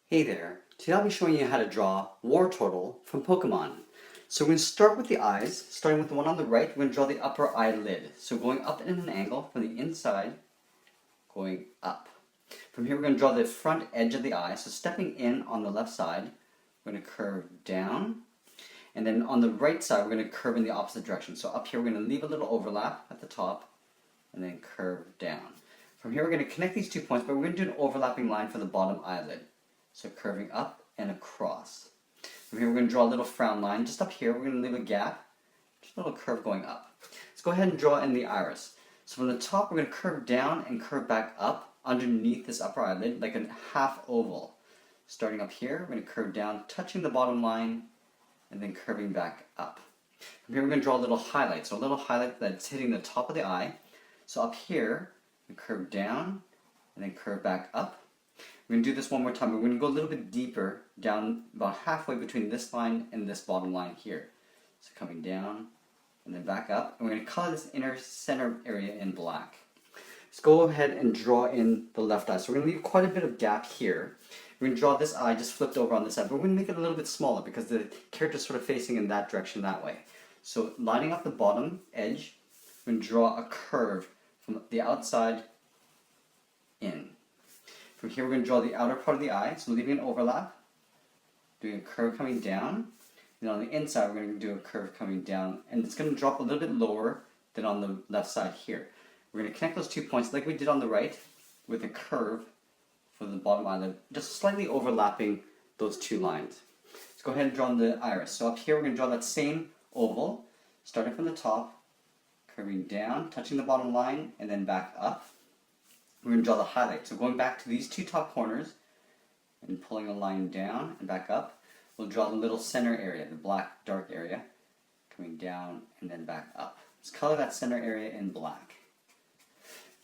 Hey there, today I'll be showing you how to draw Wartortle from Pokemon. So we're going to start with the eyes, starting with the one on the right, we're going to draw the upper eyelid. So going up in an angle from the inside, going up. From here we're going to draw the front edge of the eye, so stepping in on the left side, we're going to curve down. And then on the right side we're going to curve in the opposite direction. So up here we're going to leave a little overlap at the top, and then curve down. From here we're going to connect these 2 points, but we're going to do an overlapping line for the bottom eyelid. So curving up and across. From here we're going to draw a little frown line. Just up here we're going to leave a gap, just a little curve going up. Let's go ahead and draw in the iris. So from the top we're going to curve down and curve back up underneath this upper eyelid like a half oval. Starting up here we're going to curve down, touching the bottom line, and then curving back up. From here we're going to draw a little highlight. So a little highlight that's hitting the top of the eye. So up here we curve down and then curve back up. We're going to do this one more time. We're going to go a little bit deeper, down about halfway between this line and this bottom line here. So coming down and then back up. And we're going to color this inner center area in black. Let's go ahead and draw in the left eye. So we're going to leave quite a bit of gap here. We're going to draw this eye just flipped over on this side, but we're going to make it a little bit smaller because the character's sort of facing in that direction that way. So lining up the bottom edge, we're going to draw a curve from the outside in. From here we're going to draw the outer part of the eye, so leaving an overlap, doing a curve coming down, and on the inside we're going to do a curve coming down, and it's going to drop a little bit lower than on the left side here. We're going to connect those 2 points like we did on the right with a curve for the bottom eyelid, just slightly overlapping those 2 lines. Let's go ahead and draw the iris. So up here we're going to draw that same oval, starting from the top, curving down, touching the bottom line, and then back up. We're going to draw the highlight. So going back to these 2 top corners and pulling a line down and back up, we'll draw the little center area, the black dark area, coming down and then back up. Let's color that center area in black.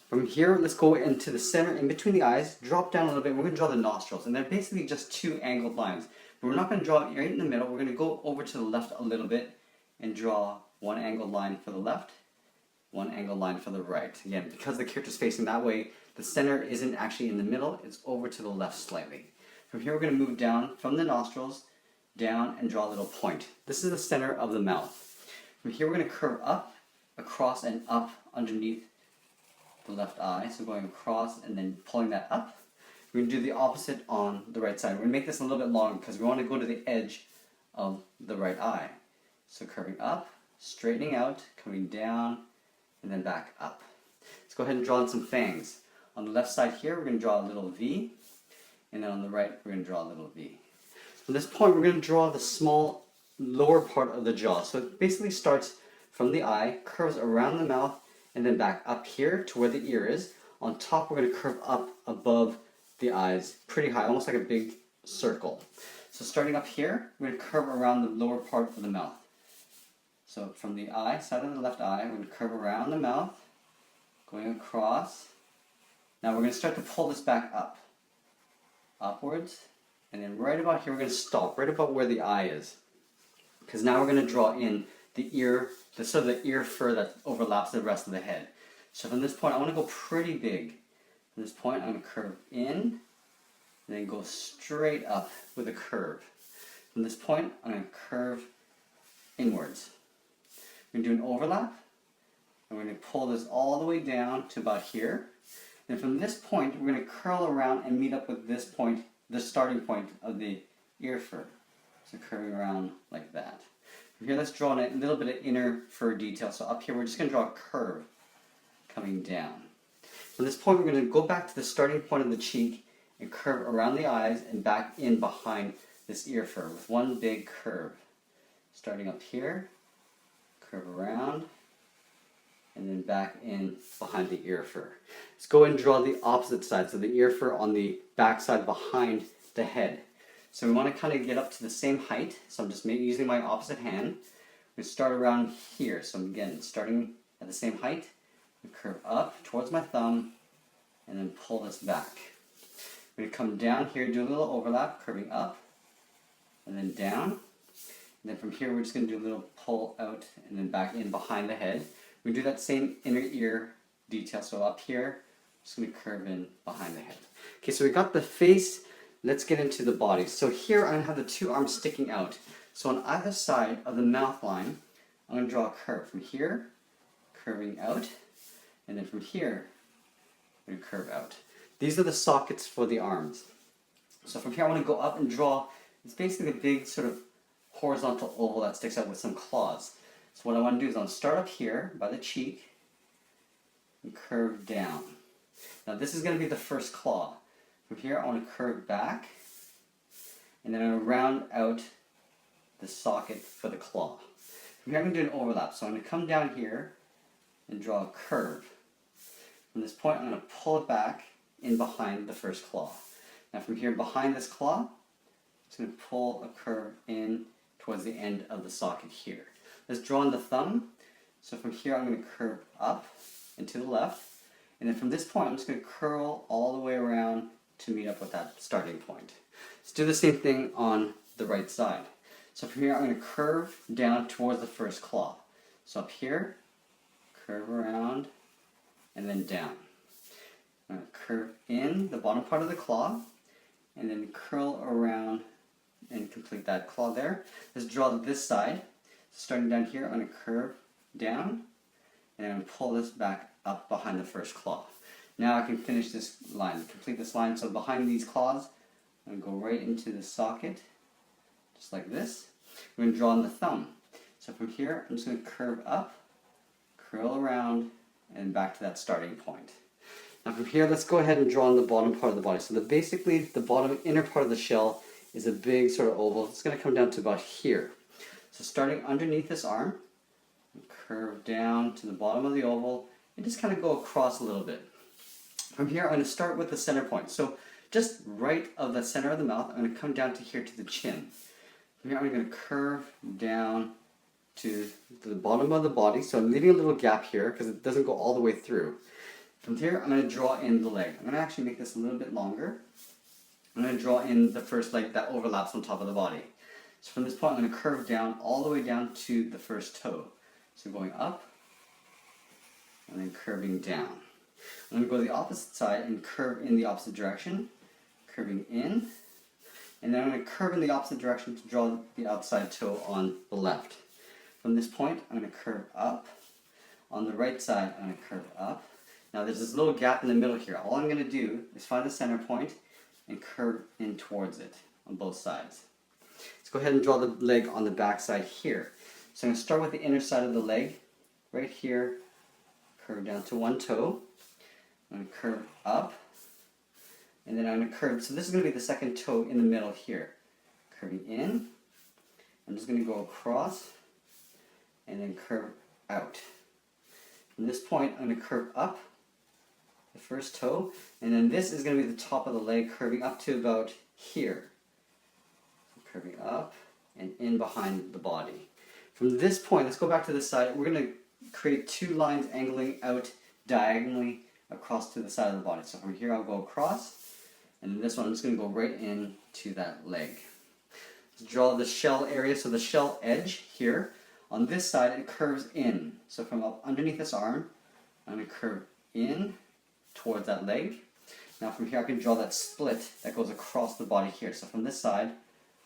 From here, let's go into the center, in between the eyes, drop down a little bit. We're going to draw the nostrils, and they're basically just 2 angled lines. But we're not going to draw it right in the middle. We're going to go over to the left a little bit and draw 1 angled line for the left, 1 angled line for the right. Again, because the character's facing that way, the center isn't actually in the middle, it's over to the left slightly. From here we're going to move down from the nostrils, down and draw a little point. This is the center of the mouth. From here we're going to curve up, across and up underneath the left eye. So going across and then pulling that up. We're going to do the opposite on the right side. We're going to make this a little bit long because we want to go to the edge of the right eye. So curving up, straightening out, coming down, and then back up. Let's go ahead and draw in some fangs. On the left side here, we're going to draw a little V, and then on the right, we're going to draw a little V. From this point, we're going to draw the small lower part of the jaw. So it basically starts from the eye, curves around the mouth, and then back up here to where the ear is. On top, we're going to curve up above the eyes, pretty high, almost like a big circle. So starting up here, we're going to curve around the lower part of the mouth. So from the eye, side of the left eye, we're going to curve around the mouth, going across. Now we're going to start to pull this back up, upwards, and then right about here we're going to stop, right about where the eye is. Because now we're going to draw in the ear, the sort of the ear fur that overlaps the rest of the head. So from this point I want to go pretty big. From this point I'm going to curve in, and then go straight up with a curve. From this point I'm going to curve inwards. We're going to do an overlap, and we're going to pull this all the way down to about here. And from this point, we're going to curl around and meet up with this point, the starting point of the ear fur. So curving around like that. From here, let's draw a little bit of inner fur detail. So up here, we're just going to draw a curve coming down. From this point, we're going to go back to the starting point of the cheek and curve around the eyes and back in behind this ear fur with one big curve. Starting up here, curve around, and then back in behind the ear fur. Let's go and draw the opposite side, so the ear fur on the back side behind the head. So we want to kind of get up to the same height, so I'm just using my opposite hand. We start around here, so again, starting at the same height, we curve up towards my thumb, and then pull this back. We're going to come down here, do a little overlap, curving up, and then down. And then from here, we're just going to do a little pull out, and then back in behind the head. We do that same inner ear detail. So up here, I'm just going to curve in behind the head. Okay, so we got the face, let's get into the body. So here I'm going to have the two arms sticking out. So on either side of the mouth line, I'm going to draw a curve from here, curving out, and then from here, I'm going to curve out. These are the sockets for the arms. So from here I want to go up and draw, it's basically a big sort of horizontal oval that sticks out with some claws. So what I want to do is I'll start up here by the cheek and curve down. Now this is going to be the first claw. From here I want to curve back and then I'm going to round out the socket for the claw. From here I'm going to do an overlap. So I'm going to come down here and draw a curve. From this point I'm going to pull it back in behind the first claw. Now from here behind this claw, it's going to pull a curve in towards the end of the socket here. Let's draw on the thumb. So from here I'm going to curve up and to the left. And then from this point I'm just going to curl all the way around to meet up with that starting point. Let's do the same thing on the right side. So from here I'm going to curve down towards the first claw. So up here, curve around, and then down. I'm going to curve in the bottom part of the claw, and then curl around and complete that claw there. Let's draw this side. Starting down here, I'm going to curve down, and I'm going to pull this back up behind the first claw. Now I can finish this line, complete this line. So behind these claws, I'm going to go right into the socket, just like this. I'm going to draw on the thumb. So from here, I'm just going to curve up, curl around, and back to that starting point. Now from here, let's go ahead and draw on the bottom part of the body. So basically, the bottom inner part of the shell is a big sort of oval. It's going to come down to about here. So starting underneath this arm, curve down to the bottom of the oval, and just kind of go across a little bit. From here, I'm going to start with the center point. So just right of the center of the mouth, I'm going to come down to here to the chin. From here, I'm going to curve down to the bottom of the body. So I'm leaving a little gap here because it doesn't go all the way through. From here, I'm going to draw in the leg. I'm going to actually make this a little bit longer. I'm going to draw in the first leg that overlaps on top of the body. So from this point, I'm going to curve down all the way down to the first toe. So going up, and then curving down. I'm going to go to the opposite side and curve in the opposite direction, curving in, and then I'm going to curve in the opposite direction to draw the outside toe on the left. From this point, I'm going to curve up. On the right side, I'm going to curve up. Now there's this little gap in the middle here. All I'm going to do is find the center point and curve in towards it on both sides. Let's go ahead and draw the leg on the back side here. So I'm going to start with the inner side of the leg, right here, curve down to one toe. I'm going to curve up, and then I'm going to curve. So this is going to be the second toe in the middle here. Curving in. I'm just going to go across, and then curve out. From this point, I'm going to curve up the first toe, and then this is going to be the top of the leg, curving up to about here. So curving up and in behind the body. From this point, let's go back to this side. We're going to create two lines angling out diagonally across to the side of the body. So from here, I'll go across, and then this one, I'm just going to go right into that leg. Let's draw the shell area, so the shell edge here. On this side, it curves in. So from up underneath this arm, I'm going to curve in towards that leg. Now from here, I can draw that split that goes across the body here. So from this side,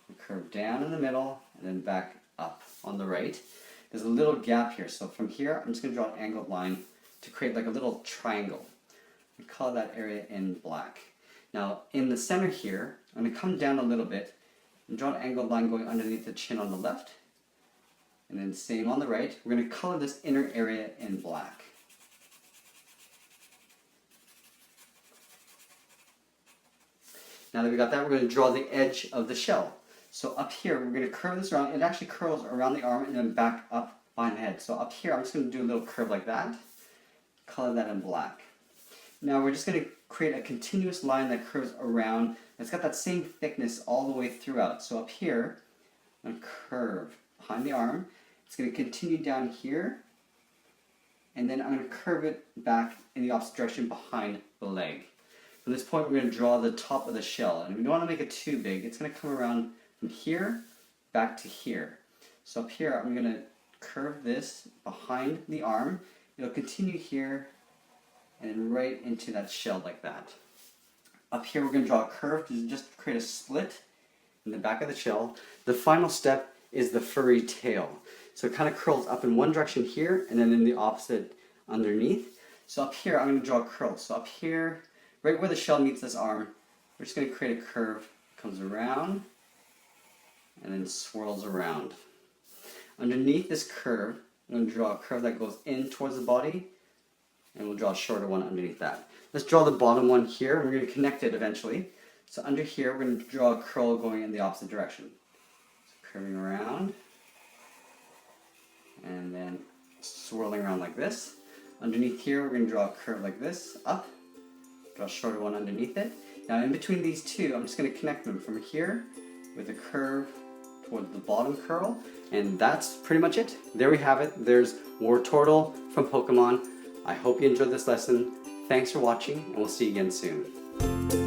I curve down in the middle and then back up on the right. There's a little gap here. So from here, I'm just going to draw an angled line to create like a little triangle. We color that area in black. Now in the center here, I'm going to come down a little bit and draw an angled line going underneath the chin on the left. And then same on the right. We're going to color this inner area in black. Now that we got that, we're going to draw the edge of the shell. So up here, we're going to curve this around. It actually curls around the arm and then back up behind the head. So up here, I'm just going to do a little curve like that. Color that in black. Now we're just going to create a continuous line that curves around. It's got that same thickness all the way throughout. So up here, I'm going to curve behind the arm. It's going to continue down here. And then I'm going to curve it back in the opposite direction behind the leg. From this point, we're going to draw the top of the shell. And we don't want to make it too big. It's going to come around from here back to here. So up here, I'm going to curve this behind the arm. It'll continue here and then right into that shell like that. Up here we're going to draw a curve to just create a split in the back of the shell. The final step is the furry tail. So it kind of curls up in one direction here and then in the opposite underneath. So up here I'm going to draw a curl. So up here, right where the shell meets this arm, we're just going to create a curve. Comes around and then swirls around. Underneath this curve, I'm going to draw a curve that goes in towards the body, and we'll draw a shorter one underneath that. Let's draw the bottom one here, and we're going to connect it eventually. So under here, we're going to draw a curl going in the opposite direction. So curving around, and then swirling around like this. Underneath here, we're going to draw a curve like this, up, draw a shorter one underneath it. Now in between these two, I'm just going to connect them from here with a curve towards the bottom curl, and that's pretty much it. There we have it. There's Wartortle from Pokemon. I hope you enjoyed this lesson. Thanks for watching, and we'll see you again soon.